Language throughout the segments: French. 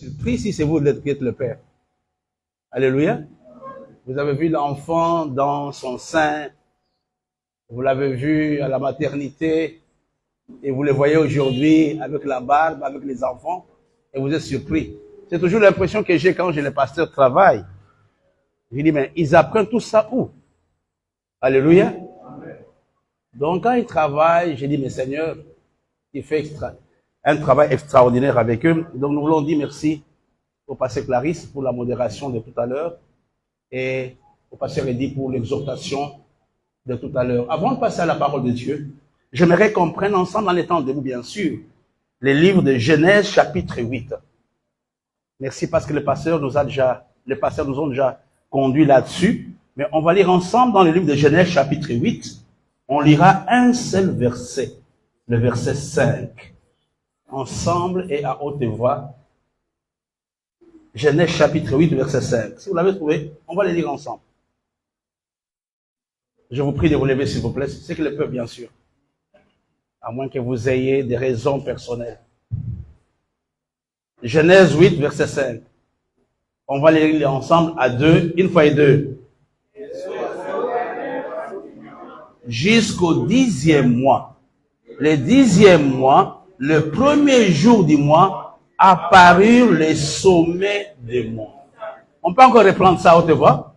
Surpris si c'est vous qui êtes le Père. Alléluia. Vous avez vu l'enfant dans son sein. Vous l'avez vu à la maternité. Et vous le voyez aujourd'hui avec la barbe, avec les enfants. Et vous êtes surpris. C'est toujours l'impression que j'ai quand les pasteurs travaillent. Je dis, mais ils apprennent tout ça où? Alléluia. Donc quand ils travaillent, j'ai dit, mais Seigneur, il fait un travail extraordinaire avec eux. Donc nous voulons dire merci au pasteur Clarisse pour la modération de tout à l'heure et au pasteur Eddy pour l'exhortation de tout à l'heure. Avant de passer à la parole de Dieu, j'aimerais qu'on prenne ensemble, en étant debout bien sûr, les livres de Genèse chapitre 8. Merci parce que les pasteurs nous ont déjà conduits là-dessus. Mais on va lire ensemble dans le livre de Genèse chapitre 8. On lira un seul verset, le verset 5. Ensemble et à haute voix. Genèse chapitre 8, verset 5. Si vous l'avez trouvé, on va les lire ensemble. Je vous prie de vous lever s'il vous plaît. C'est que le peuple, bien sûr. À moins que vous ayez des raisons personnelles. Genèse 8, verset 5. On va les lire ensemble à deux, une fois et deux. Jusqu'au 10e mois. Le 10e mois, le premier jour du mois, apparurent les sommets des monts. On peut encore reprendre ça à haute voix?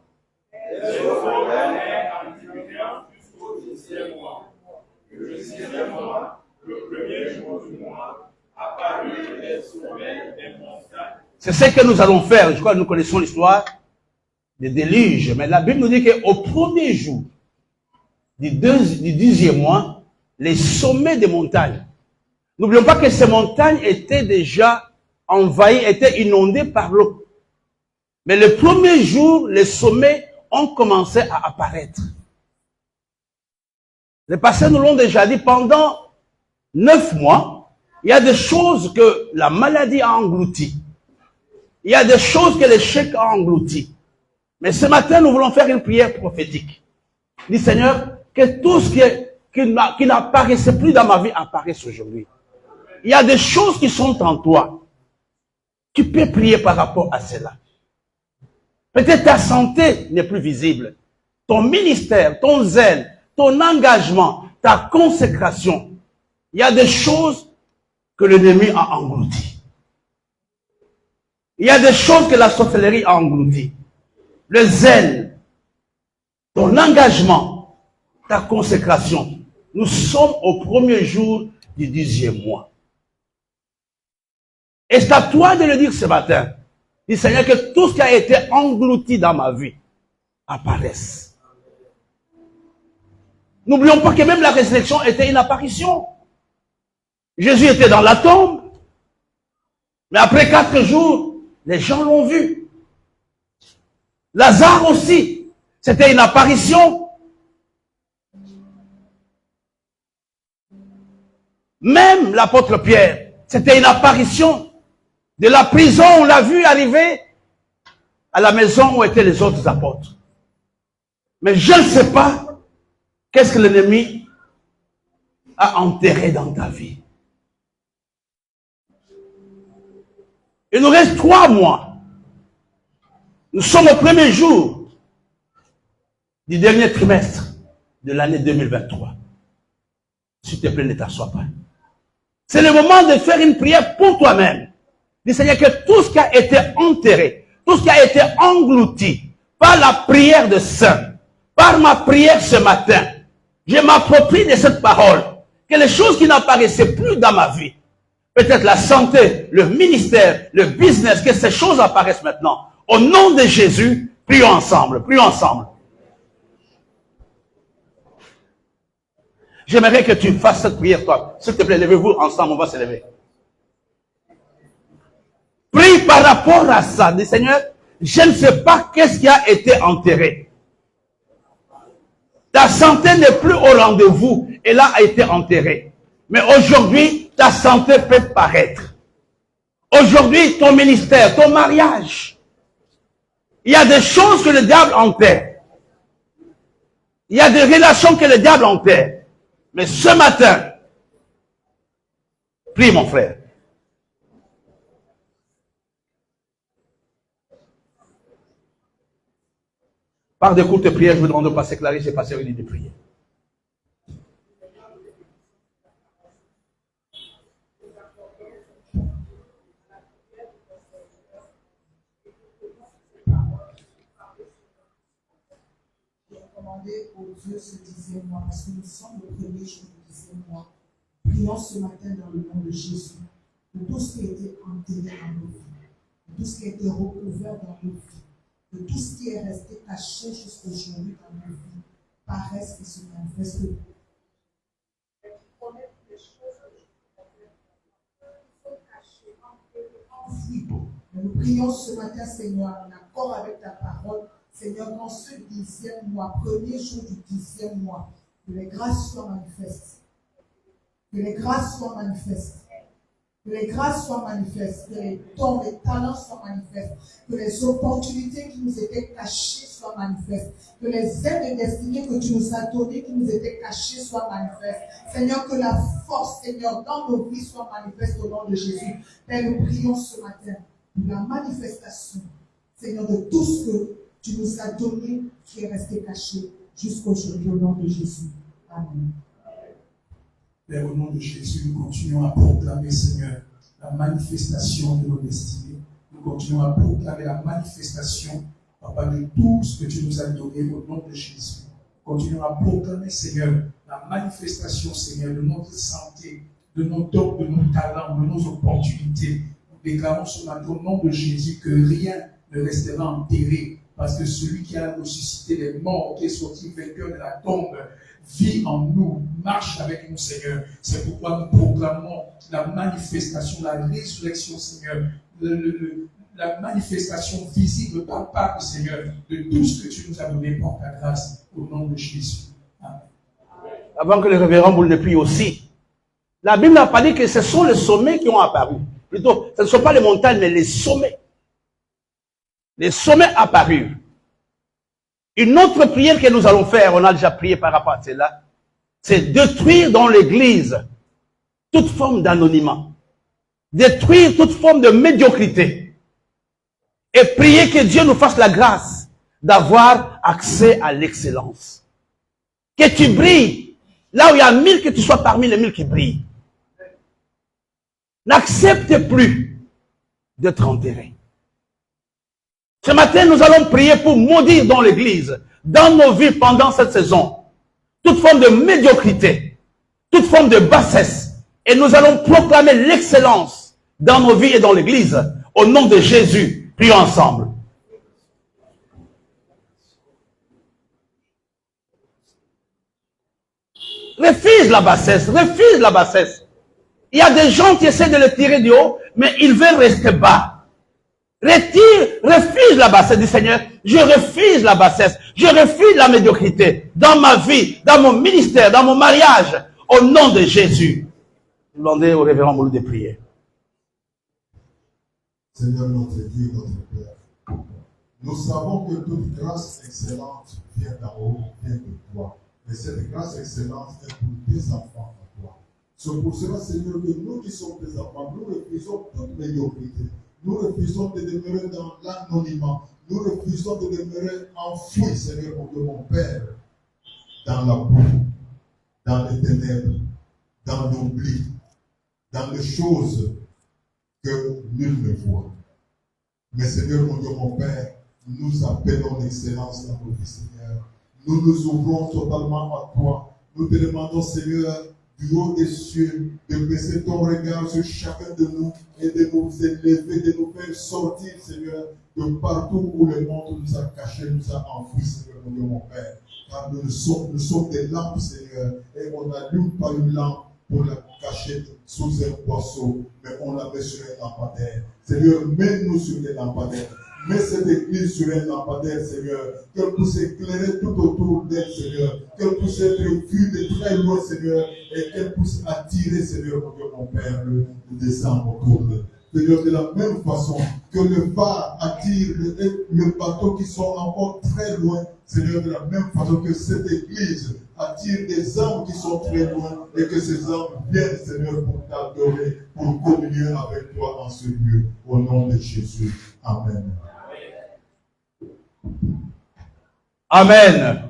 C'est ce que nous allons faire. Je crois que nous connaissons l'histoire des déluges. Mais la Bible nous dit qu'au premier jour du 10e mois, les sommets des montagnes. N'oublions pas que ces montagnes étaient déjà envahies, étaient inondées par l'eau. Mais le premier jour, les sommets ont commencé à apparaître. Les pasteurs nous l'ont déjà dit, pendant 9 mois, il y a des choses que la maladie a englouties. Il y a des choses que l'échec a englouties. Mais ce matin, nous voulons faire une prière prophétique. Dis Seigneur, que tout ce qui n'apparaissait plus dans ma vie apparaisse aujourd'hui. Il y a des choses qui sont en toi. Tu peux prier par rapport à cela. Peut-être ta santé n'est plus visible. Ton ministère, ton zèle, ton engagement, ta consécration. Il y a des choses que l'ennemi a englouties. Il y a des choses que la sorcellerie a englouties. Le zèle, ton engagement, ta consécration. Nous sommes au premier jour du 10e mois. Et c'est à toi de le dire ce matin. Dis Seigneur, que tout ce qui a été englouti dans ma vie apparaisse. N'oublions pas que même la résurrection était une apparition. Jésus était dans la tombe. Mais après 4 jours, les gens l'ont vu. Lazare aussi, c'était une apparition. Même l'apôtre Pierre, c'était une apparition. De la prison, on l'a vu arriver à la maison où étaient les autres apôtres. Mais je ne sais pas qu'est-ce que l'ennemi a enterré dans ta vie. Il nous reste 3 mois. Nous sommes au premier jour du dernier trimestre de l'année 2023. S'il te plaît, ne t'assois pas. C'est le moment de faire une prière pour toi-même. Dis Seigneur, que tout ce qui a été enterré, tout ce qui a été englouti par la prière de saint, par ma prière ce matin, je m'approprie de cette parole, que les choses qui n'apparaissaient plus dans ma vie, peut-être la santé, le ministère, le business, que ces choses apparaissent maintenant. Au nom de Jésus, prions ensemble, prions ensemble. J'aimerais que tu fasses cette prière, toi. S'il te plaît, levez-vous ensemble, on va se lever. Prie par rapport à ça. Dis Seigneur, je ne sais pas qu'est-ce qui a été enterré. Ta santé n'est plus au rendez-vous. Elle a été enterrée. Mais aujourd'hui, ta santé peut paraître. Aujourd'hui, ton ministère, ton mariage. Il y a des choses que le diable enterre. Il y a des relations que le diable enterre. Mais ce matin, prie mon frère. Par des courtes prières, je vous demande de passer Clarisse et passer une ligne de prière. Au Dieu ce dixième mois, parce que nous sommes le premier jour du dixième mois. Prions ce matin dans le nom de Jésus, de tout ce qui a été enterré dans nos vies, de tout ce qui a été recouvert dans nos vies, de tout ce qui est resté caché jusqu'aujourd'hui dans nos vies, paraisse et se manifeste. Nous prions ce matin, Seigneur, en accord avec ta parole. Seigneur, dans ce dixième mois, premier jour du dixième mois, que les grâces soient manifestes. Que les grâces soient manifestes. Que les grâces soient manifestes. Que les dons, les talents soient manifestes. Que les opportunités qui nous étaient cachées soient manifestes. Que les aides et destinées que tu nous as données, qui nous étaient cachées, soient manifestes. Seigneur, que la force, Seigneur, dans nos vies soit manifeste au nom de Jésus. Père, nous prions ce matin pour la manifestation, Seigneur, de tout ce que tu nous as donné, qui est resté caché jusqu'aujourd'hui au nom de Jésus. Amen. Père, au nom de Jésus, nous continuons à proclamer, Seigneur, la manifestation de nos destinées. Nous continuons à proclamer la manifestation, Papa, de tout ce que tu nous as donné au nom de Jésus. Nous continuons à proclamer, Seigneur, la manifestation, Seigneur, de notre santé, de nos dons, de nos talents, de nos opportunités. Nous déclarons ce matin au nom de Jésus que rien ne restera enterré, parce que celui qui a ressuscité les morts, qui est sorti vainqueur de la tombe, vit en nous, marche avec nous, Seigneur. C'est pourquoi nous proclamons la manifestation, la résurrection, Seigneur, la manifestation visible, palpable, Seigneur, de tout ce que tu nous as donné par ta grâce, au nom de Jésus. Amen. Avant que le révérend Boule ne prie aussi, la Bible n'a pas dit que ce sont les sommets qui ont apparu. Plutôt, ce ne sont pas les montagnes, mais les sommets. Les sommets apparus. Une autre prière que nous allons faire, on a déjà prié par rapport à cela, c'est détruire dans l'église toute forme d'anonymat. Détruire toute forme de médiocrité. Et prier que Dieu nous fasse la grâce d'avoir accès à l'excellence. Que tu brilles. Là où il y a 1000, que tu sois parmi les 1000 qui brillent. N'accepte plus d'être enterré. Ce matin, nous allons prier pour maudire dans l'église, dans nos vies pendant cette saison, toute forme de médiocrité, toute forme de bassesse. Et nous allons proclamer l'excellence dans nos vies et dans l'église. Au nom de Jésus, prions ensemble. Refuse la bassesse, refuse la bassesse. Il y a des gens qui essaient de le tirer du haut, mais ils veulent rester bas. Refuse la bassesse du Seigneur. Je refuse la bassesse. Je refuse la médiocrité dans ma vie, dans mon ministère, dans mon mariage. Au nom de Jésus. Demandez au révérend Boulou de prier. Seigneur notre Dieu, notre Père, nous savons que toute grâce excellente vient d'en haut, vient de toi. Mais cette grâce excellente est pour tes enfants à toi. C'est pour cela, Seigneur, que nous qui sommes tes enfants, nous refusons toute médiocrité. Nous refusons de demeurer dans l'anonymat. Nous refusons de demeurer enfouis, Seigneur, mon Dieu, mon Père, dans la boue, dans les ténèbres, dans l'oubli, dans les choses que nul ne voit. Mais Seigneur, mon Dieu, mon Père, nous appelons l'excellence dans nos vies, Seigneur. Nous nous ouvrons totalement à toi. Nous te demandons, Seigneur, du haut des cieux, de baisser ton regard sur chacun de nous et de nous élever, de nous faire sortir, Seigneur, de partout où le monde nous a cachés, nous a enfouis, Seigneur, mon Dieu, mon Père. Car nous sommes des lampes, Seigneur, et on n'allume pas une lampe pour la cacher sous un boisseau, mais on la met sur un lampadaire. Seigneur, mets-nous sur des lampadaires. Mets cette église sur un lampadaire, Seigneur, qu'elle puisse éclairer tout autour d'elle, Seigneur, qu'elle puisse être vue de très loin, Seigneur, et qu'elle puisse attirer, Seigneur, mon Dieu, mon Père, le descendre autour d'elle. Seigneur, de la même façon que le phare attire le bateau qui sont encore très loin, Seigneur, de la même façon que cette église attire des âmes qui sont très loin et que ces âmes viennent, Seigneur, pour t'adorer, pour communier avec toi dans ce lieu. Au nom de Jésus. Amen. Amen.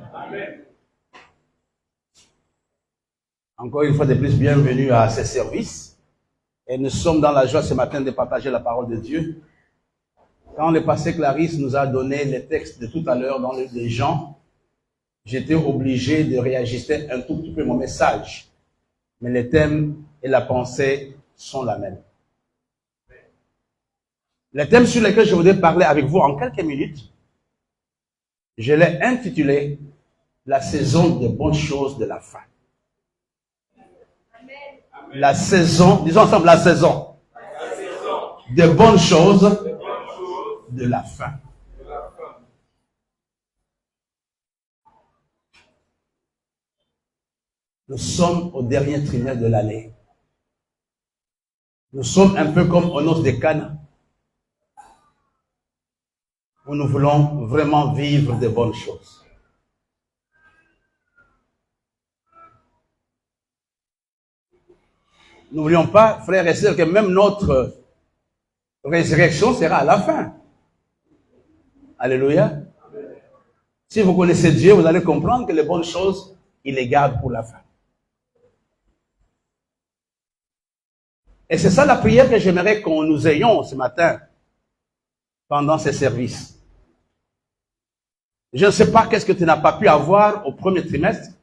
Encore une fois de plus, bienvenue à ces services. Et nous sommes dans la joie ce matin de partager la parole de Dieu. Quand le pasteur Clarisse nous a donné les textes de tout à l'heure dans les Jean, j'étais obligé de réajuster un tout petit peu mon message. Mais les thèmes et la pensée sont la même. Les thèmes sur lesquels je voudrais parler avec vous en quelques minutes, je l'ai intitulé « La saison des bonnes choses de la fin ». La saison, disons ensemble, la saison des bonnes choses de la fin. Nous sommes au dernier trimestre de l'année. Nous sommes un peu comme au noces de Cana, où nous voulons vraiment vivre de bonnes choses. N'oublions pas, frères et sœurs, que même notre résurrection sera à la fin. Alléluia. Si vous connaissez Dieu, vous allez comprendre que les bonnes choses, il les garde pour la fin. Et c'est ça la prière que j'aimerais qu'on nous ayons ce matin, pendant ces services. Je ne sais pas qu'est-ce que tu n'as pas pu avoir au premier trimestre,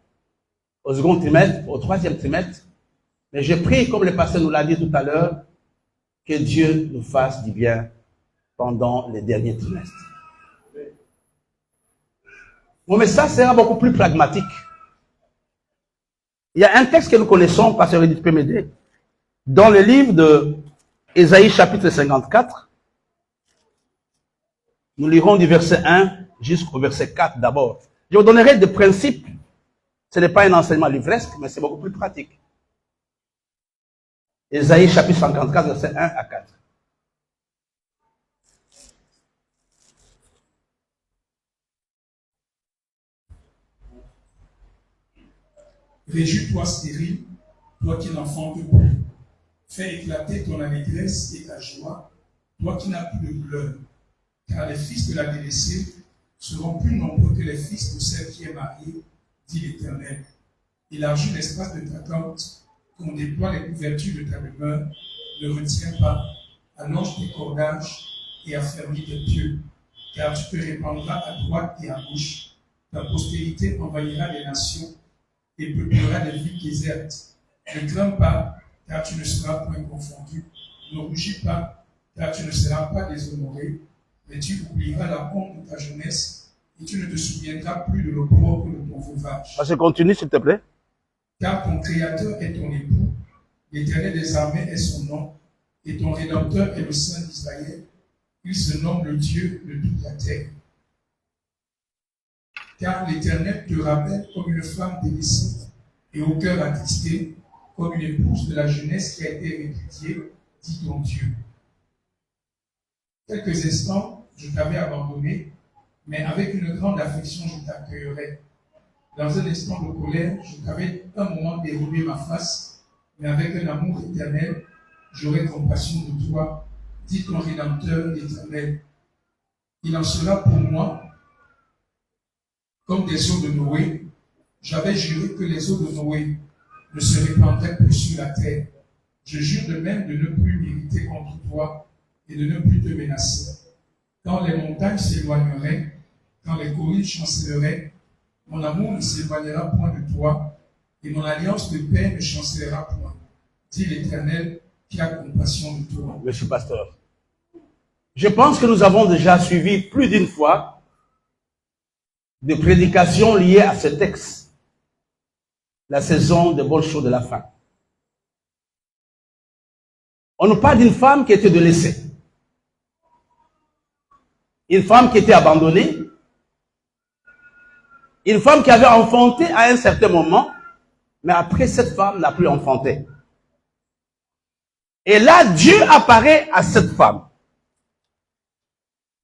au second trimestre, au troisième trimestre, mais je prie, comme le pasteur nous l'a dit tout à l'heure, que Dieu nous fasse du bien pendant les derniers trimestres. Mon message sera beaucoup plus pragmatique. Il y a un texte que nous connaissons, pasteur Edith peut m'aider, dans le livre de Ésaïe chapitre 54. Nous lirons du verset 1 jusqu'au verset 4 d'abord. Je vous donnerai des principes. Ce n'est pas un enseignement livresque, mais c'est beaucoup plus pratique. Ésaïe chapitre 54, verset 1 à 4. Réjouis-toi stérile, toi qui n'enfantes plus. Fais éclater ton allégresse et ta joie, toi qui n'as plus de douleur. Car les fils de la délaissée seront plus nombreux que les fils de celle qui est mariée, dit l'Éternel. Élargis l'espace de ta tente, qu'on déploie les couvertures de ta demeure, ne retiens pas, allonge tes cordages et affermis tes pieux, car tu te répandras à droite et à gauche. Ta postérité envahira les nations et peuplera les villes désertes. Ne crains pas, car tu ne seras point confondu. Ne rougis pas, car tu ne seras pas déshonoré, mais tu oublieras la honte de ta jeunesse et tu ne te souviendras plus de l'opprobre de ton veuvage. Je continue, s'il te plaît. Car ton Créateur est ton époux, l'Éternel des armées est son nom, et ton Rédempteur est le Saint d'Israël. Il se nomme le Dieu de toute la terre. Car l'Éternel te rappelle comme une femme délaissée et au cœur attristé, comme une épouse de la jeunesse qui a été répudiée, dit ton Dieu. Quelques instants, je t'avais abandonné, mais avec une grande affection, je t'accueillerai. Dans un instant de colère, je t'avais un moment dérobé ma face, mais avec un amour éternel, j'aurai compassion de toi, dit ton Rédempteur éternel. Il en sera pour moi comme des eaux de Noé. J'avais juré que les eaux de Noé ne se répandraient plus sur la terre. Je jure de même de ne plus m'irriter contre toi et de ne plus te menacer. Quand les montagnes s'éloigneraient, quand les collines chanceleraient, mon amour ne s'éloignera point de toi, et mon alliance de paix ne chancellera point, dit l'Éternel qui a compassion de toi. Monsieur Pasteur, je pense que nous avons déjà suivi plus d'une fois des prédications liées à ce texte, la saison des bonnes choses de la fin. On nous parle d'une femme qui était délaissée, une femme qui était abandonnée, une femme qui avait enfanté à un certain moment, mais après cette femme n'a plus enfanté. Et là, Dieu apparaît à cette femme.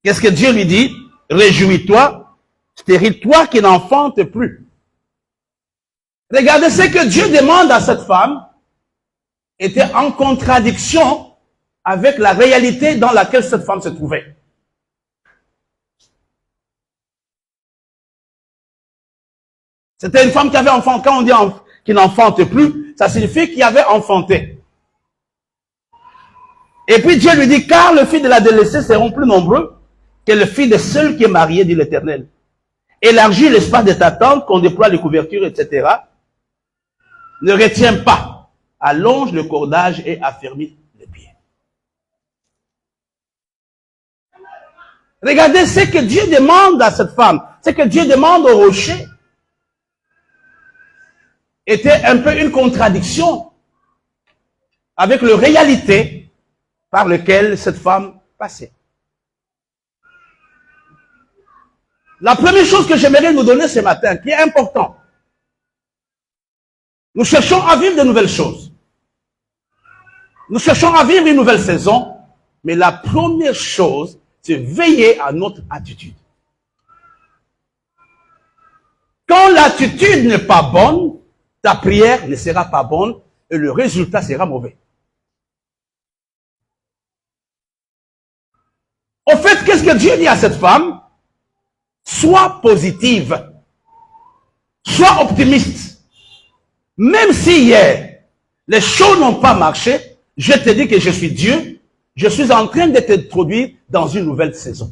Qu'est-ce que Dieu lui dit? Réjouis-toi, stérile, toi qui n'enfantes plus. Regardez, ce que Dieu demande à cette femme était en contradiction avec la réalité dans laquelle cette femme se trouvait. C'était une femme qui avait enfanté. Quand on dit qu'il n'enfante plus, ça signifie qu'il avait enfanté. Et puis Dieu lui dit, car le fils de la délaissée seront plus nombreux que le fils de seul qui est marié, dit l'Éternel. Élargis l'espace de ta tente, qu'on déploie les couvertures, etc. Ne retiens pas. Allonge le cordage et affermis les pieds. Regardez ce que Dieu demande à cette femme. Ce que Dieu demande au rocher était un peu une contradiction avec la réalité par laquelle cette femme passait. La première chose que j'aimerais nous donner ce matin, qui est important, nous cherchons à vivre de nouvelles choses. Nous cherchons à vivre une nouvelle saison, mais la première chose, c'est veiller à notre attitude. Quand l'attitude n'est pas bonne, ta prière ne sera pas bonne et le résultat sera mauvais. Au fait, qu'est-ce que Dieu dit à cette femme? Sois positive, sois optimiste. Même si hier, les choses n'ont pas marché, je te dis que je suis Dieu, je suis en train de t'introduire dans une nouvelle saison.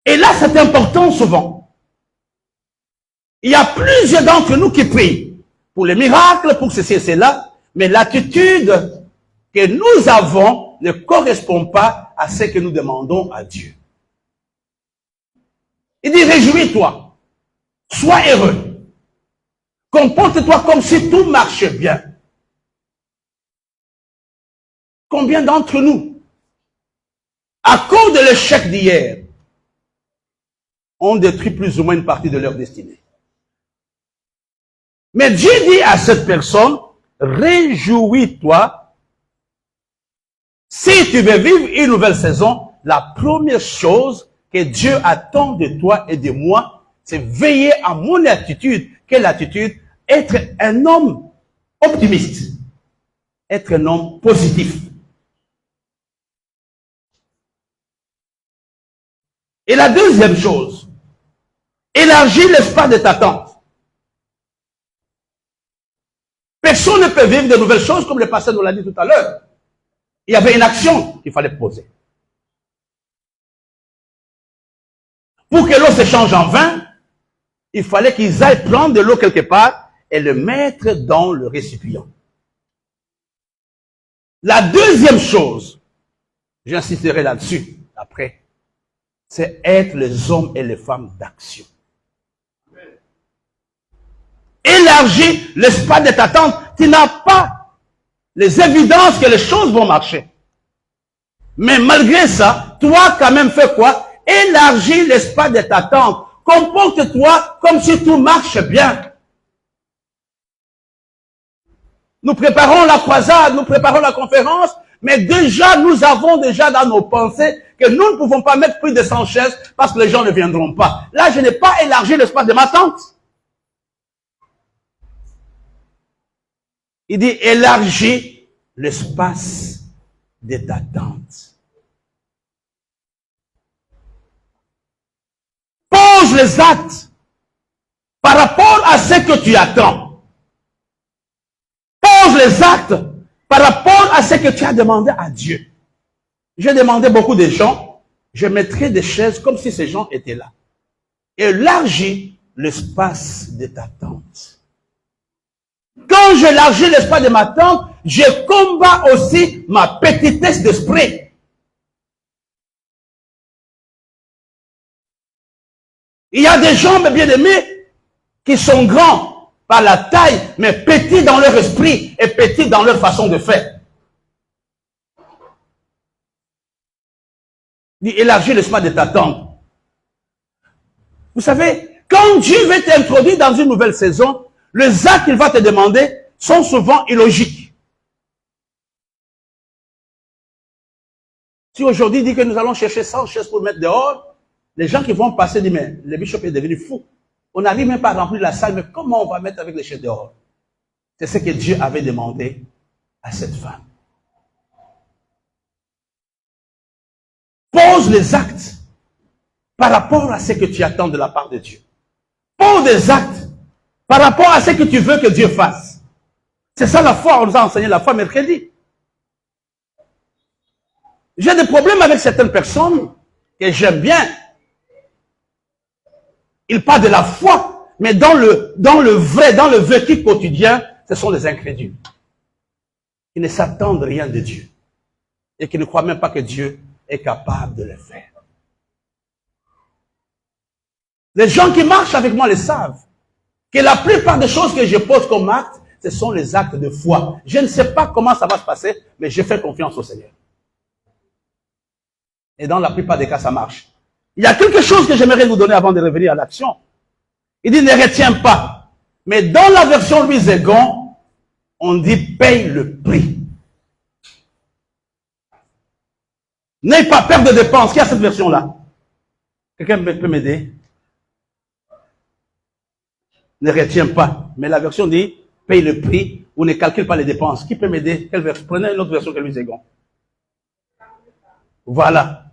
Et là, c'est important souvent. Il y a plusieurs d'entre nous qui prient pour les miracles, pour ceci et cela, mais l'attitude que nous avons ne correspond pas à ce que nous demandons à Dieu. Il dit, réjouis-toi, sois heureux, comporte-toi comme si tout marche bien. Combien d'entre nous, à cause de l'échec d'hier, ont détruit plus ou moins une partie de leur destinée? Mais Dieu dit à cette personne, réjouis-toi. Si tu veux vivre une nouvelle saison, la première chose que Dieu attend de toi et de moi, c'est veiller à mon attitude. Quelle attitude? Être un homme optimiste. Être un homme positif. Et la deuxième chose, élargis l'espace de ta tente. Personne ne peut vivre de nouvelles choses comme le pasteur nous l'a dit tout à l'heure. Il y avait une action qu'il fallait poser. Pour que l'eau se change en vin, il fallait qu'ils aillent prendre de l'eau quelque part et le mettre dans le récipient. La deuxième chose, j'insisterai là-dessus après, c'est être les hommes et les femmes d'action. Élargis l'espace de ta tente. Tu n'as pas les évidences que les choses vont marcher. Mais malgré ça, toi quand même fais quoi? Élargis l'espace de ta tente. Comporte-toi comme si tout marche bien. Nous préparons la croisade, nous préparons la conférence, mais déjà, nous avons déjà dans nos pensées que nous ne pouvons pas mettre plus de 100 chaises parce que les gens ne viendront pas. Là, je n'ai pas élargi l'espace de ma tente. Il dit, élargis l'espace de ta tente. Pose les actes par rapport à ce que tu attends. Pose les actes par rapport à ce que tu as demandé à Dieu. J'ai demandé beaucoup de gens, je mettrai des chaises comme si ces gens étaient là. Élargis l'espace de ta tente. Quand j'élargis l'espace de ma tente, je combats aussi ma petitesse d'esprit. Il y a des gens, mes bien-aimés, qui sont grands par la taille, mais petits dans leur esprit et petits dans leur façon de faire. Il dit, élargis l'espace de ta tente. Vous savez, quand Dieu veut t'introduire dans une nouvelle saison, les actes qu'il va te demander sont souvent illogiques. Si aujourd'hui il dit que nous allons chercher 100 chaises pour mettre dehors, les gens qui vont passer disent, mais le bishop est devenu fou. On n'arrive même pas à remplir la salle, mais comment on va mettre avec les chaises dehors? C'est ce que Dieu avait demandé à cette femme. Pose les actes par rapport à ce que tu attends de la part de Dieu. Pose des actes par rapport à ce que tu veux que Dieu fasse. C'est ça la foi, on nous a enseigné la foi mercredi. J'ai des problèmes avec certaines personnes que j'aime bien. Ils parlent de la foi, mais dans le vrai, dans le vécu quotidien, ce sont des incrédules. Ils ne s'attendent rien de Dieu. Et qui ne croient même pas que Dieu est capable de le faire. Les gens qui marchent avec moi le savent. Que la plupart des choses que je pose comme actes, ce sont les actes de foi. Je ne sais pas comment ça va se passer, mais je fais confiance au Seigneur. Et dans la plupart des cas, ça marche. Il y a quelque chose que j'aimerais vous donner avant de revenir à l'action. Il dit, ne retiens pas. Mais dans la version Louis Egon, on dit, paye le prix. N'aie pas peur de dépenses. Qui a cette version-là? Quelqu'un peut m'aider? Ne retiens pas. Mais la version dit, paye le prix ou ne calcule pas les dépenses. Qui peut m'aider? Quelle version? Prenez une autre version que Louis Egon. Voilà.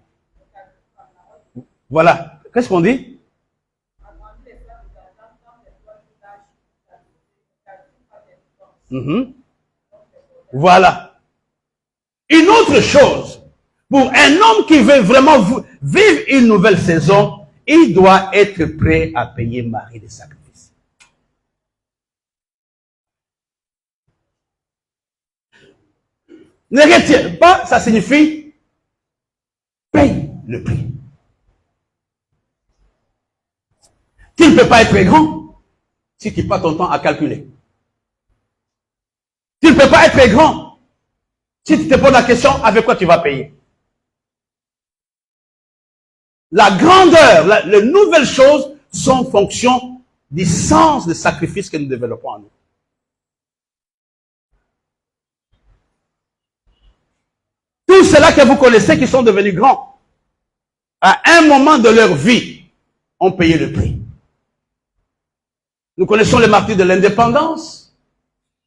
Voilà. Qu'est-ce qu'on dit? Voilà. Une autre chose, pour un homme qui veut vraiment vivre une nouvelle saison, il doit être prêt à payer Marie des sacrifices. Ne retiens pas, ça signifie paye le prix. Tu ne peux pas être grand si tu passes ton temps à calculer. Tu ne peux pas être grand si tu te poses la question avec quoi tu vas payer. La grandeur, les nouvelles choses sont en fonction du sens de sacrifice que nous développons en nous. Tous ceux-là que vous connaissez qui sont devenus grands, à un moment de leur vie, ont payé le prix. Nous connaissons les martyrs de l'indépendance,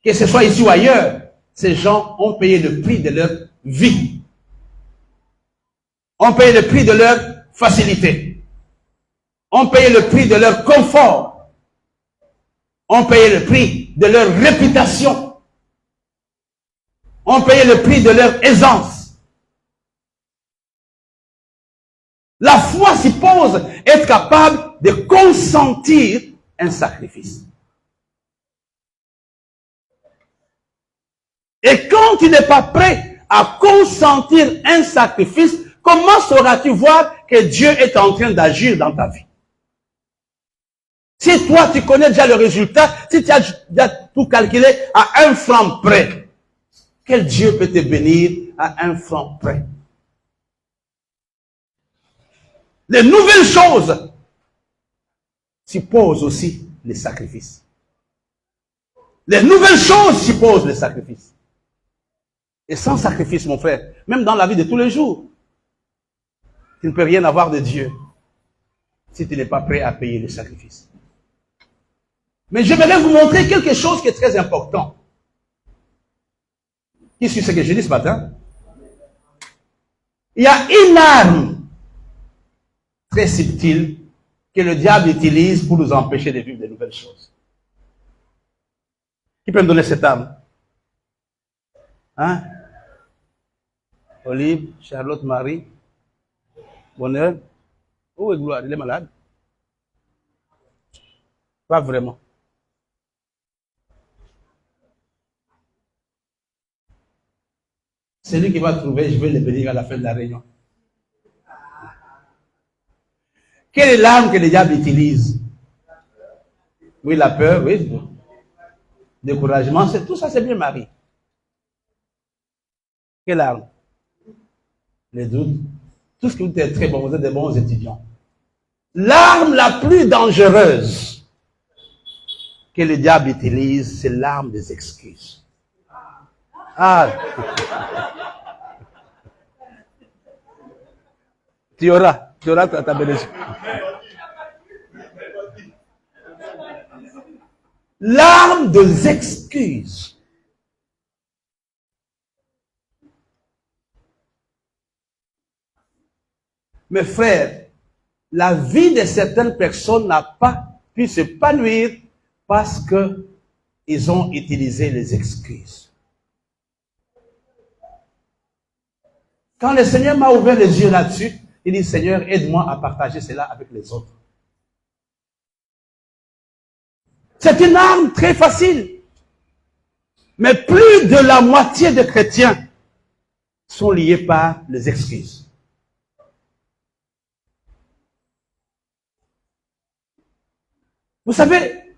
que ce soit ici ou ailleurs, ces gens ont payé le prix de leur vie. Ont payé le prix de leur facilité. Ont payé le prix de leur confort. Ont payé le prix de leur réputation. Ont payé le prix de leur aisance. La foi suppose être capable de consentir un sacrifice. Et quand tu n'es pas prêt à consentir un sacrifice, comment sauras-tu voir que Dieu est en train d'agir dans ta vie? Si toi, tu connais déjà le résultat, si tu as déjà tout calculé à 1 franc près, quel Dieu peut te bénir à 1 franc près? Les nouvelles choses supposent aussi les sacrifices. Les nouvelles choses supposent les sacrifices. Et sans sacrifice, mon frère, même dans la vie de tous les jours, tu ne peux rien avoir de Dieu si tu n'es pas prêt à payer le sacrifice. Mais j'aimerais vous montrer quelque chose qui est très important. Qui suit ce que j'ai dit ce matin? Il y a une arme très subtile que le diable utilise pour nous empêcher de vivre de nouvelles choses. Qui peut me donner cette arme? Hein? Olive, Charlotte, Marie, Bonheur. Où est Gloire? Il est malade? Pas vraiment. Celui qui va trouver, je vais le bénir à la fin de la réunion. Quelle est l'arme que le diable utilise? Oui, la peur, oui. Découragement, c'est tout ça, c'est bien, Marie. Quelle arme? Les doutes. Tout ce qui vous est très bon, vous êtes des bons étudiants. L'arme la plus dangereuse que le diable utilise, c'est l'arme des excuses. Ah! Tu auras ta bénédiction. L'arme des excuses. Mes frères, la vie de certaines personnes n'a pas pu s'épanouir parce que ils ont utilisé les excuses. Quand le Seigneur m'a ouvert les yeux là-dessus, il dit, Seigneur, aide-moi à partager cela avec les autres. C'est une arme très facile. Mais plus de la moitié des chrétiens sont liés par les excuses. Vous savez,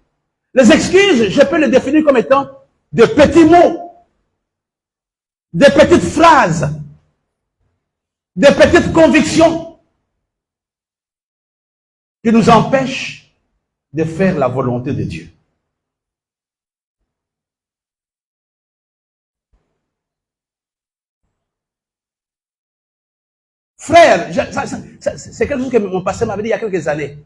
les excuses, je peux les définir comme étant de petits mots, des petites phrases, des petites convictions qui nous empêchent de faire la volonté de Dieu. Frère, c'est quelque chose que mon pasteur m'avait dit il y a quelques années.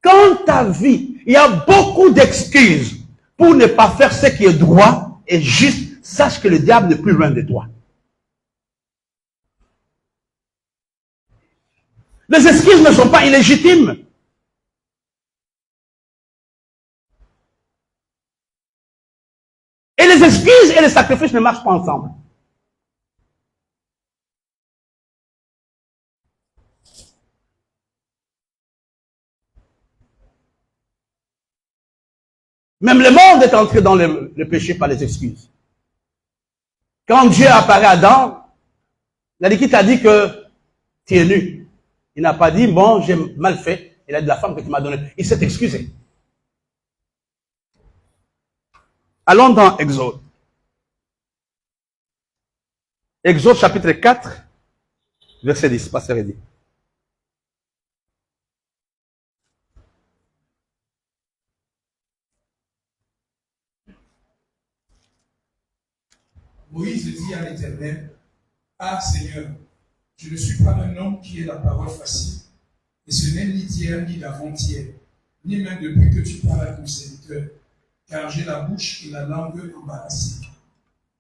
Quand ta vie, il y a beaucoup d'excuses pour ne pas faire ce qui est droit et juste, sache que le diable n'est plus loin de toi. Les excuses ne sont pas illégitimes. Et les excuses et les sacrifices ne marchent pas ensemble. Même le monde est entré dans le péché par les excuses. Quand Dieu apparaît à Adam, il a dit, qui t'a dit que tu es nu? Il n'a pas dit, bon, j'ai mal fait. Il a dit, la femme que tu m'as donnée. Il s'est excusé. Allons dans Exode. Exode chapitre 4, verset 10. Pasteur Eddy. Moïse dit à l'Éternel, ah Seigneur, je ne suis pas un homme qui ait la parole facile, et ce n'est ni d'hier ni d'avant-hier, ni même depuis que tu parles à ton serviteur, car j'ai la bouche et la langue embarrassées.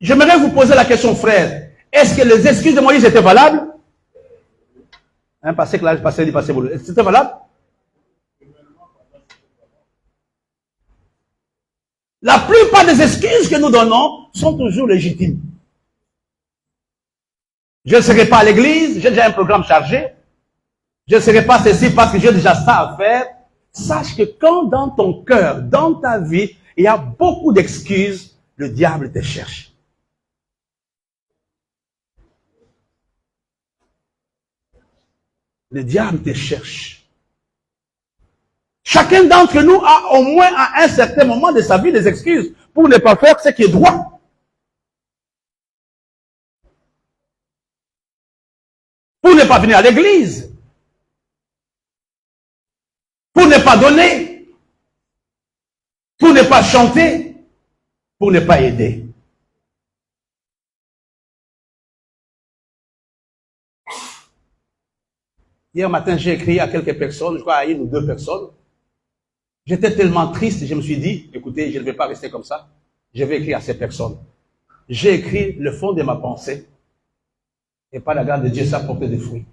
J'aimerais vous poser la question, frère. Est-ce que les excuses de Moïse étaient valables? Parce que là, c'était valable? La plupart des excuses que nous donnons sont toujours légitimes. Je ne serai pas à l'église, j'ai déjà un programme chargé. Je ne serai pas ceci parce que j'ai déjà ça à faire. Sache que quand dans ton cœur, dans ta vie, il y a beaucoup d'excuses, le diable te cherche. Le diable te cherche. Chacun d'entre nous a au moins à un certain moment de sa vie des excuses pour ne pas faire ce qui est droit. Pour ne pas venir à l'église. Pour ne pas donner. Pour ne pas chanter. Pour ne pas aider. Hier matin, j'ai écrit à quelques personnes, je crois à une ou deux personnes. J'étais tellement triste, je me suis dit, écoutez, je ne vais pas rester comme ça. Je vais écrire à ces personnes. J'ai écrit le fond de ma pensée. Et par la grâce de Dieu, ça porte des fruits.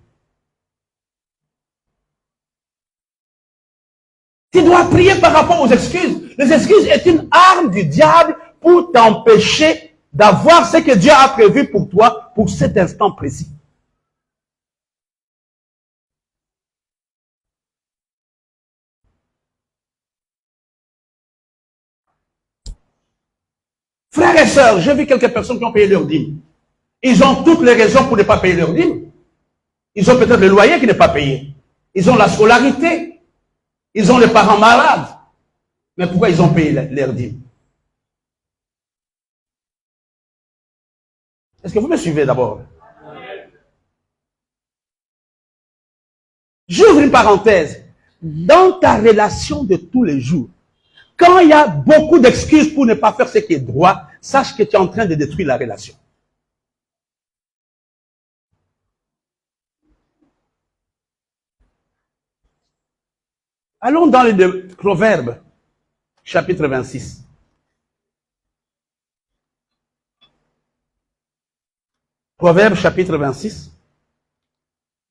Tu dois prier par rapport aux excuses. Les excuses est une arme du diable pour t'empêcher d'avoir ce que Dieu a prévu pour toi pour cet instant précis. Frères et sœurs, j'ai vu quelques personnes qui ont payé leur dîme. Ils ont toutes les raisons pour ne pas payer leur dîme. Ils ont peut-être le loyer qui n'est pas payé. Ils ont la scolarité. Ils ont les parents malades. Mais pourquoi ils ont payé leur dîme? Est-ce que vous me suivez d'abord? J'ouvre une parenthèse. Dans ta relation de tous les jours, quand il y a beaucoup d'excuses pour ne pas faire ce qui est droit, sache que tu es en train de détruire la relation. Allons dans les Proverbes, chapitre 26. Proverbes, chapitre 26.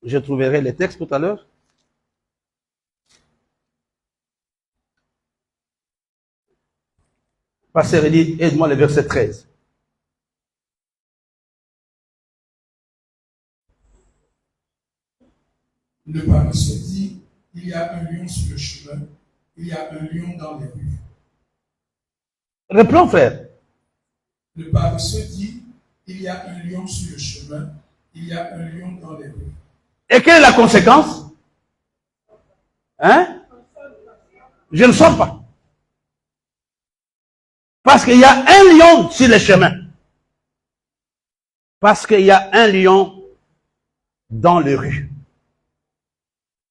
Je trouverai les textes tout à l'heure. Pasteur dit, aide-moi le verset 13. Le paresseux dit, il y a un lion sur le chemin, il y a un lion dans les rues. Reprends, frère. Le paresseux dit, il y a un lion sur le chemin, il y a un lion dans les rues. Et quelle est la conséquence? Hein? Je ne sors pas. Parce qu'il y a un lion sur les chemins. Parce qu'il y a un lion dans les rues.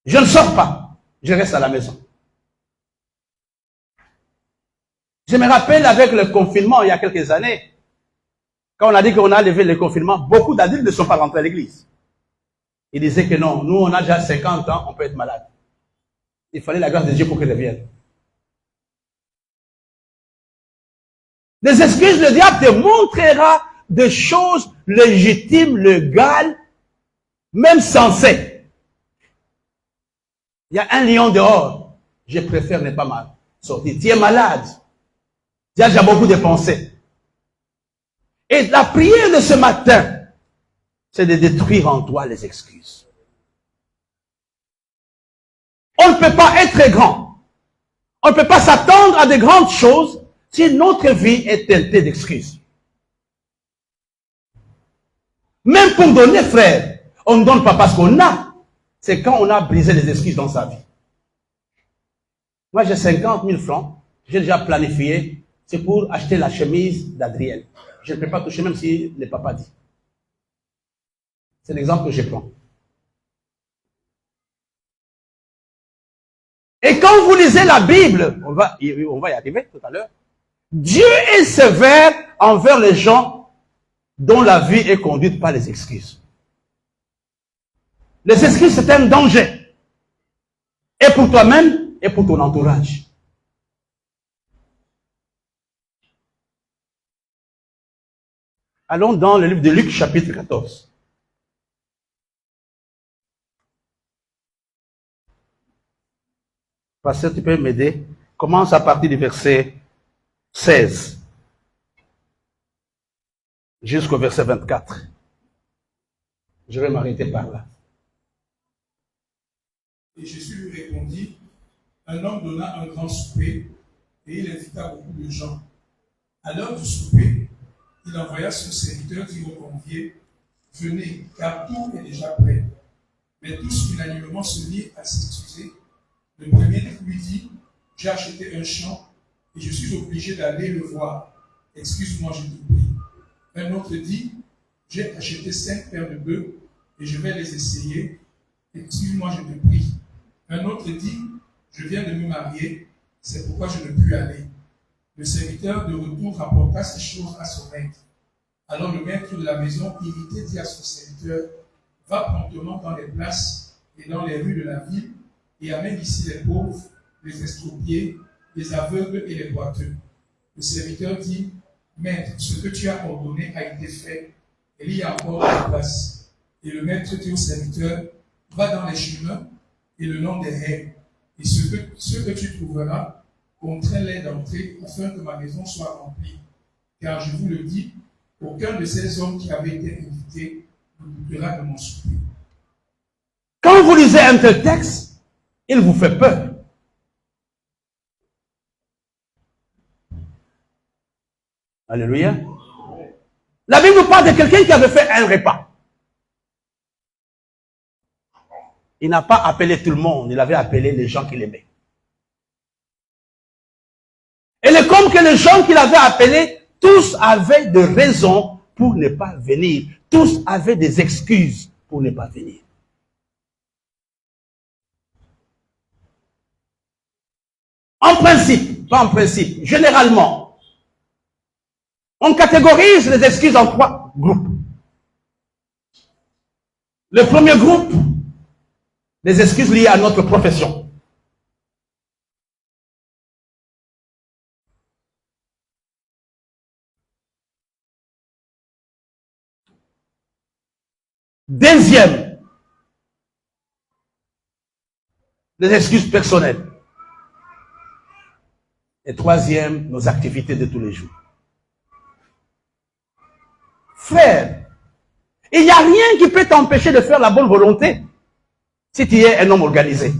Je ne sors pas. Je reste à la maison. Je me rappelle avec le confinement il y a quelques années, quand on a dit qu'on a levé le confinement, beaucoup d'adultes ne sont pas rentrés à l'église. Ils disaient que non, nous on a déjà 50 ans, on peut être malade. Il fallait la grâce de Dieu pour qu'ils reviennent. Des excuses, le diable te montrera des choses légitimes, légales, même sensées. Il y a un lion dehors. Je préfère ne pas sortir. Tu es malade. Tu as déjà beaucoup de pensées. Et la prière de ce matin, c'est de détruire en toi les excuses. On ne peut pas être grand. On ne peut pas s'attendre à de grandes choses si notre vie est teintée d'excuses. Même pour donner, frère, on ne donne pas parce qu'on a. C'est quand on a brisé les excuses dans sa vie. Moi, j'ai 50 000 francs. J'ai déjà planifié. C'est pour acheter la chemise d'Adriel. Je ne peux pas toucher même si le papa dit. C'est l'exemple que je prends. Et quand vous lisez la Bible, on va y arriver tout à l'heure, Dieu est sévère envers les gens dont la vie est conduite par les excuses. Les excuses, c'est un danger. Et pour toi-même, et pour ton entourage. Allons dans le livre de Luc, chapitre 14. Pasteur, tu peux m'aider? Commence à partir du verset 16 jusqu'au verset 24. Je vais m'arrêter par là. Et Jésus lui répondit, un homme donna un grand souper et il invita beaucoup de gens. À l'heure du souper, il envoya son serviteur dire aux conviés, venez, car tout est déjà prêt. Mais tous unanimement se mirent à s'excuser. Le premier lui dit, j'ai acheté un champ et je suis obligé d'aller le voir. Excuse-moi, je te prie. Un autre dit, j'ai acheté 5 paires de bœufs et je vais les essayer. Excuse-moi, je te prie. Un autre dit, je viens de me marier, c'est pourquoi je ne puis aller. Le serviteur de retour rapporta ces choses à son maître. Alors le maître de la maison, irrité, dit à son serviteur, va promptement dans les places et dans les rues de la ville et amène ici les pauvres, les estropiés, les aveugles et les boiteux. Le serviteur dit, maître, ce que tu as ordonné a été fait, et il y a encore de la place. Et le maître dit au serviteur, va dans les chemins et le long des haies, et ce que tu trouveras, contrains-les d'entrer, afin que ma maison soit remplie. Car je vous le dis, aucun de ces hommes qui avaient été invités ne goûtera de mon souper. Quand vous lisez un tel texte, il vous fait peur. Alléluia. La Bible nous parle de quelqu'un qui avait fait un repas. Il n'a pas appelé tout le monde, il avait appelé les gens qu'il aimait. Et le comme que les gens qu'il avait appelés, tous avaient des raisons pour ne pas venir. Tous avaient des excuses pour ne pas venir. En principe, pas en principe, généralement, on catégorise les excuses en 3 groupes. Le premier groupe, les excuses liées à notre profession. Deuxième, les excuses personnelles. Et troisième, nos activités de tous les jours. Frère, il n'y a rien qui peut t'empêcher de faire la bonne volonté si tu es un homme organisé.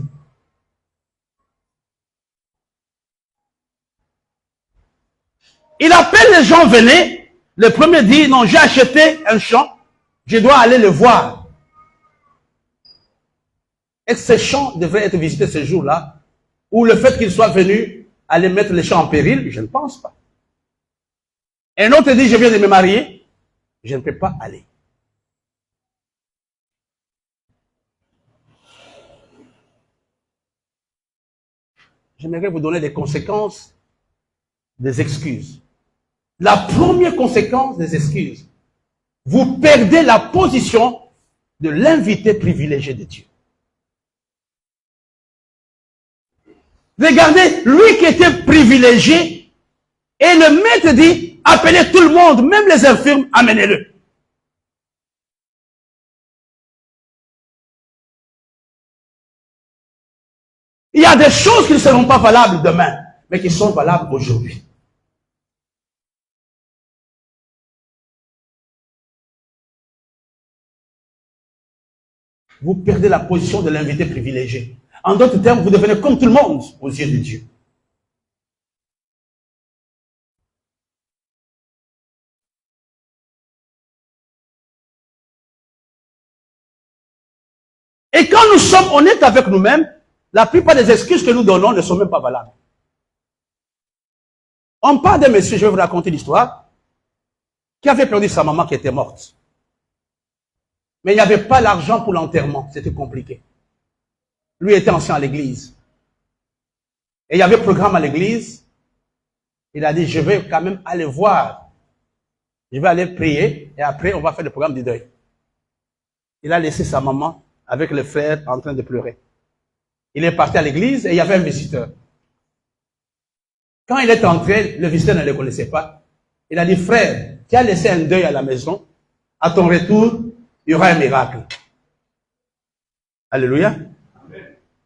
Il appelle les gens, venez. Le premier dit, non, j'ai acheté un champ, je dois aller le voir. Est-ce que ces champs devraient être visités ce jour-là? Ou le fait qu'il soit venu aller mettre les champs en péril? Je ne pense pas. Un autre dit, je viens de me marier, je ne peux pas aller. J'aimerais vous donner des conséquences des excuses. La première conséquence des excuses, vous perdez la position de l'invité privilégié de Dieu. Regardez, lui qui était privilégié, et le maître dit, appelez tout le monde, même les infirmes, amenez-le. Il y a des choses qui ne seront pas valables demain, mais qui sont valables aujourd'hui. Vous perdez la position de l'invité privilégié. En d'autres termes, vous devenez comme tout le monde aux yeux de Dieu. Et quand nous sommes honnêtes avec nous-mêmes, la plupart des excuses que nous donnons ne sont même pas valables. On parle d'un monsieur, je vais vous raconter l'histoire, qui avait perdu sa maman qui était morte. Mais il n'y avait pas l'argent pour l'enterrement, c'était compliqué. Lui était ancien à l'église. Et il y avait un programme à l'église. Il a dit, je vais quand même aller voir. Je vais aller prier et après on va faire le programme du deuil. Il a laissé sa maman avec le frère en train de pleurer. Il est parti à l'église et il y avait un visiteur. Quand il est entré, le visiteur ne le connaissait pas. Il a dit, frère, tu as laissé un deuil à la maison. À ton retour, il y aura un miracle. Alléluia.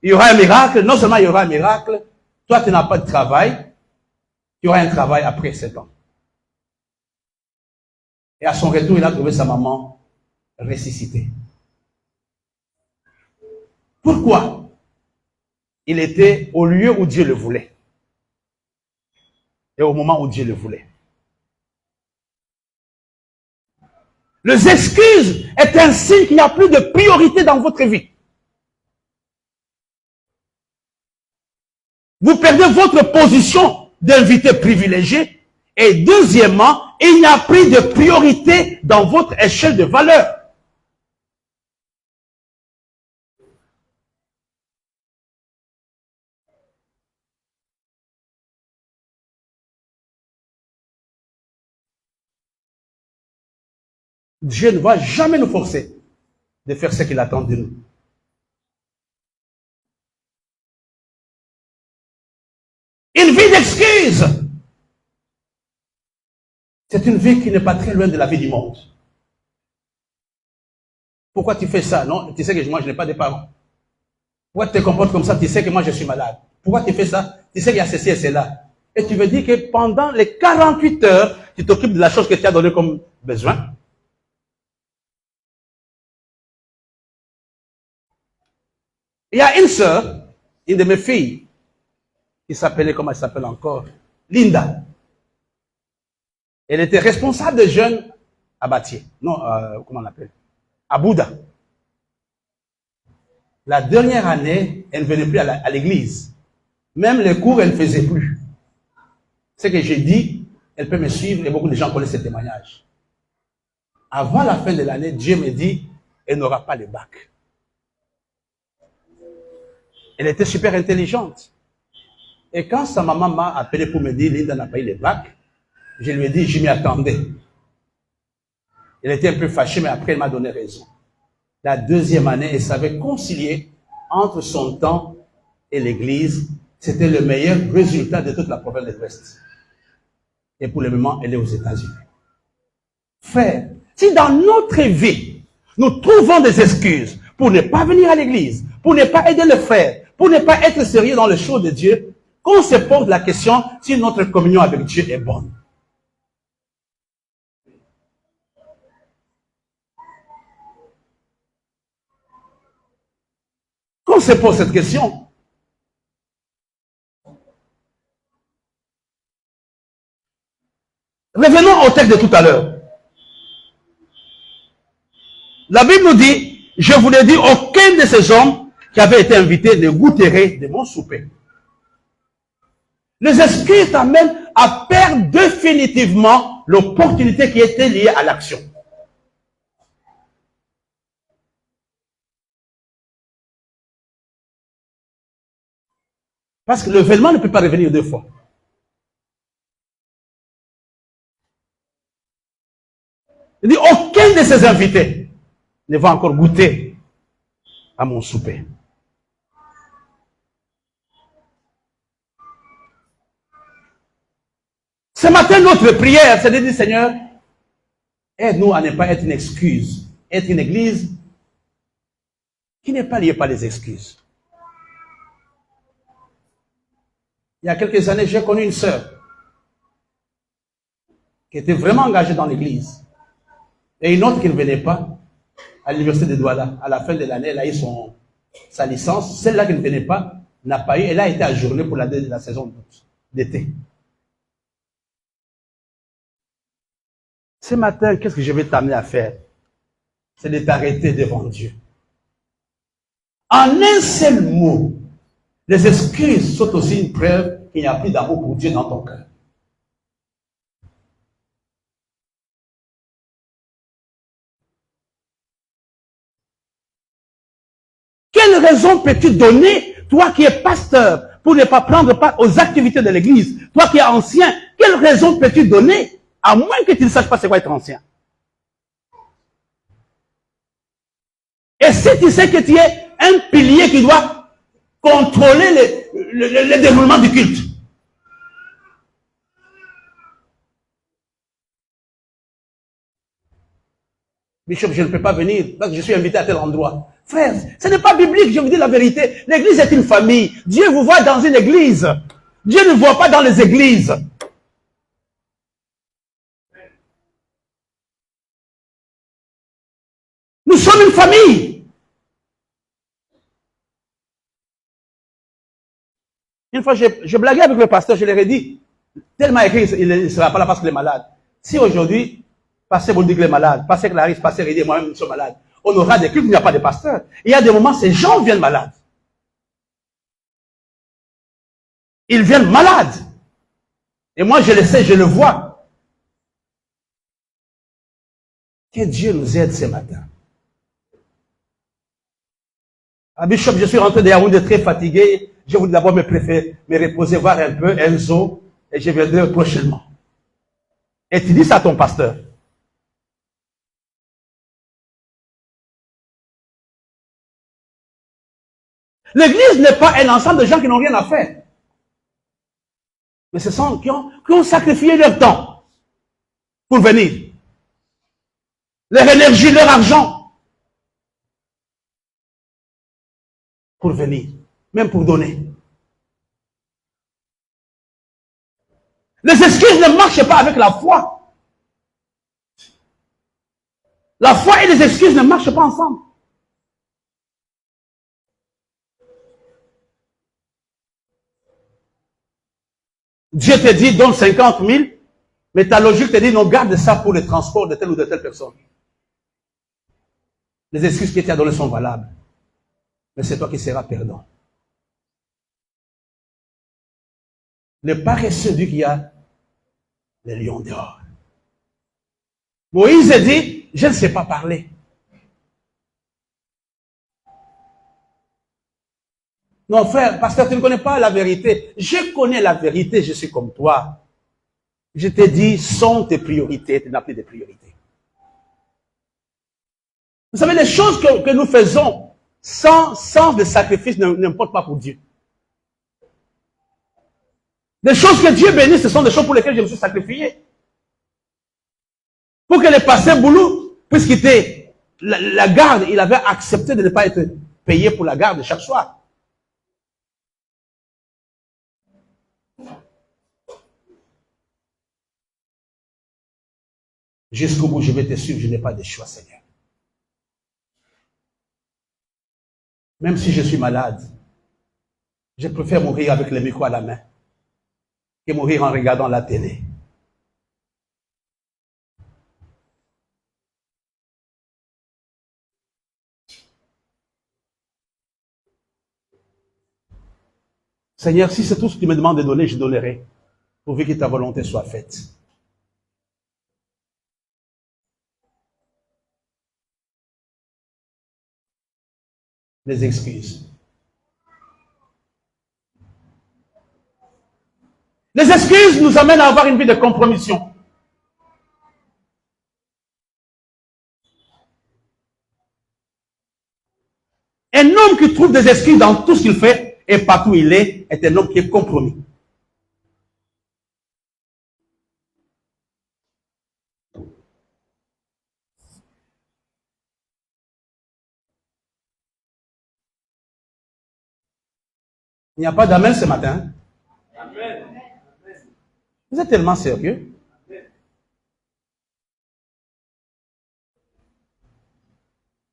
Il y aura un miracle. Non seulement il y aura un miracle, toi tu n'as pas de travail, il y aura un travail après 7 ans. Et à son retour, il a trouvé sa maman ressuscitée. Pourquoi? Il était au lieu où Dieu le voulait. Et au moment où Dieu le voulait. Les excuses est un signe qu'il n'y a plus de priorité dans votre vie. Vous perdez votre position d'invité privilégié. Et deuxièmement, il n'y a plus de priorité dans votre échelle de valeur. Dieu ne va jamais nous forcer de faire ce qu'il attend de nous. Une vie d'excuses. C'est une vie qui n'est pas très loin de la vie du monde. Pourquoi tu fais ça? Non, tu sais que moi je n'ai pas de parents. Pourquoi tu te comportes comme ça? Tu sais que moi je suis malade. Pourquoi tu fais ça? Tu sais qu'il y a ceci et cela. Et tu veux dire que pendant les 48 heures, tu t'occupes de la chose que tu as donnée comme besoin. Il y a une sœur, une de mes filles, qui s'appelait, comment elle s'appelle encore? Linda. Elle était responsable des jeunes à Batié. Non, comment on l'appelle? À Bouddha. La dernière année, elle ne venait plus à l'église. Même les cours, elle ne faisait plus. Ce que j'ai dit, elle peut me suivre et beaucoup de gens connaissent ce témoignage. Avant la fin de l'année, Dieu me dit, elle n'aura pas le bac. Elle était super intelligente. Et quand sa maman m'a appelé pour me dire, Linda n'a pas eu le bac, je lui ai dit, je m'y attendais. Elle était un peu fâchée, mais après, elle m'a donné raison. La deuxième année, elle savait concilier entre son temps et l'église. C'était le meilleur résultat de toute la province de l'Ouest. Et pour le moment, elle est aux États-Unis. Frère, si dans notre vie, nous trouvons des excuses pour ne pas venir à l'église, pour ne pas aider le frère, pour ne pas être sérieux dans les choses de Dieu, qu'on se pose la question si notre communion avec Dieu est bonne. Qu'on se pose cette question. Revenons au texte de tout à l'heure. La Bible nous dit, je vous l'ai dit, aucun de ces hommes qui avaient été invités ne goûterait de mon souper. Les excuses t'amènent à perdre définitivement l'opportunité qui était liée à l'action. Parce que le vêtement ne peut pas revenir deux fois. Il dit, aucun de ces invités ne va encore goûter à mon souper. Ce matin, notre prière, c'est de dire, Seigneur, aide-nous à ne pas être une excuse, être une église qui n'est pas liée par les excuses. Il y a quelques années, j'ai connu une sœur qui était vraiment engagée dans l'église. Et une autre qui ne venait pas à l'université de Douala. À la fin de l'année, elle a eu sa licence. Celle-là qui ne venait pas n'a pas eu. Elle a été ajournée pour la saison d'été. Ce matin, qu'est-ce que je vais t'amener à faire? C'est de t'arrêter devant Dieu. En un seul mot, les excuses sont aussi une preuve qu'il n'y a plus d'amour pour Dieu dans ton cœur. Quelle raison peux-tu donner, toi qui es pasteur, pour ne pas prendre part aux activités de l'église? Toi qui es ancien, quelle raison peux-tu donner, à moins que tu ne saches pas c'est quoi être ancien? Et si tu sais que tu es un pilier qui doit contrôler le déroulement du culte, Bishop, je ne peux pas venir parce que je suis invité à tel endroit. Frère, ce n'est pas biblique, je vous dis la vérité. L'église est une famille. Dieu vous voit dans une église. Dieu ne voit pas dans les églises. Nous sommes une famille. Une fois, je blaguais avec le pasteur, je leur ai dit, tellement écrit, il ne sera pas là parce qu'il est malade. Si aujourd'hui, pasteur vous dit qu'il est malade, pasteur Clarisse, pasteur Eddy, moi-même, nous sommes malades, on aura des cultes, il n'y a pas de pasteur. Il y a des moments, ces gens viennent malades. Ils viennent malades. Et moi, je le sais, je le vois. Que Dieu nous aide ce matin. À Bishop, je suis rentré de Yaoundé très fatigué. Je voulais d'abord me reposer, voir un peu Enzo, et je viendrai prochainement. Et tu dis ça à ton pasteur. L'église n'est pas un ensemble de gens qui n'ont rien à faire. Mais ce sont qui ont sacrifié leur temps pour venir. Leur énergie, leur argent. Pour venir. Même pour donner. Les excuses ne marchent pas avec la foi. La foi et les excuses ne marchent pas ensemble. Dieu te dit, donne 50 000, mais ta logique te dit, non, garde ça pour le transport de telle ou de telle personne. Les excuses que tu as données sont valables. Mais c'est toi qui seras perdant. Le paresseux dit qu'il y a les lions dehors. Moïse dit, je ne sais pas parler. Non, frère, pasteur, tu ne connais pas la vérité. Je connais la vérité, je suis comme toi. Je te dis, sont tes priorités, tu n'as plus de priorités. Vous savez, les choses que nous faisons sans de sacrifice n'importe pas pour Dieu. Les choses que Dieu bénit, ce sont des choses pour lesquelles je me suis sacrifié. Pour que le pasteur Boulou puisse quitter la garde, il avait accepté de ne pas être payé pour la garde chaque soir. Jusqu'au bout, je vais te suivre, je n'ai pas de choix, Seigneur. Même si je suis malade, je préfère mourir avec le micro à la main que mourir en regardant la télé. Seigneur, si c'est tout ce que tu me demandes de donner, je donnerai, pourvu que ta volonté soit faite. Les excuses. Les excuses nous amènent à avoir une vie de compromission. Un homme qui trouve des excuses dans tout ce qu'il fait et partout où il est un homme qui est compromis. Il n'y a pas d'amen ce matin. Amen. Vous êtes tellement sérieux.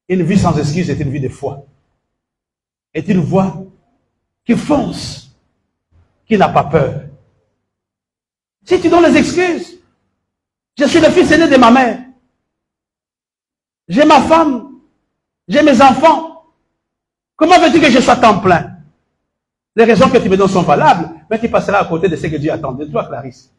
Une vie sans excuse est une vie de foi. Est une voie qui fonce, qui n'a pas peur. Si tu donnes les excuses, je suis le fils aîné de ma mère. J'ai ma femme, j'ai mes enfants. Comment veux-tu que je sois temps plein? Les raisons que tu me donnes sont valables, mais tu passeras à côté de ce que Dieu attend de toi, Clarisse.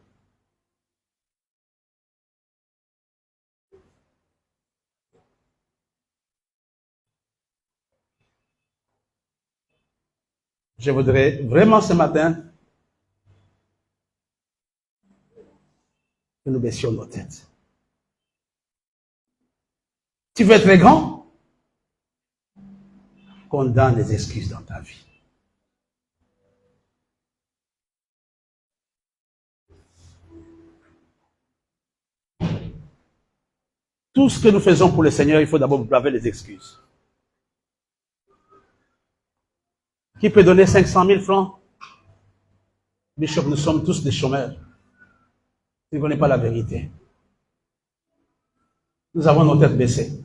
Je voudrais vraiment ce matin que nous baissions nos têtes. Tu veux être grand? Condamne les excuses dans ta vie. Tout ce que nous faisons pour le Seigneur, il faut d'abord braver les excuses. Qui peut donner 500 000 francs? Bishop, nous sommes tous des chômeurs. Tu ne connais pas la vérité. Nous avons nos têtes baissées.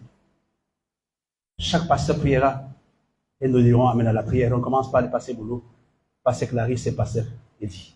Chaque pasteur priera et nous dirons amen à la prière. On commence par le pasteur Boulot, pasteur Clarisse et pasteur Eddie.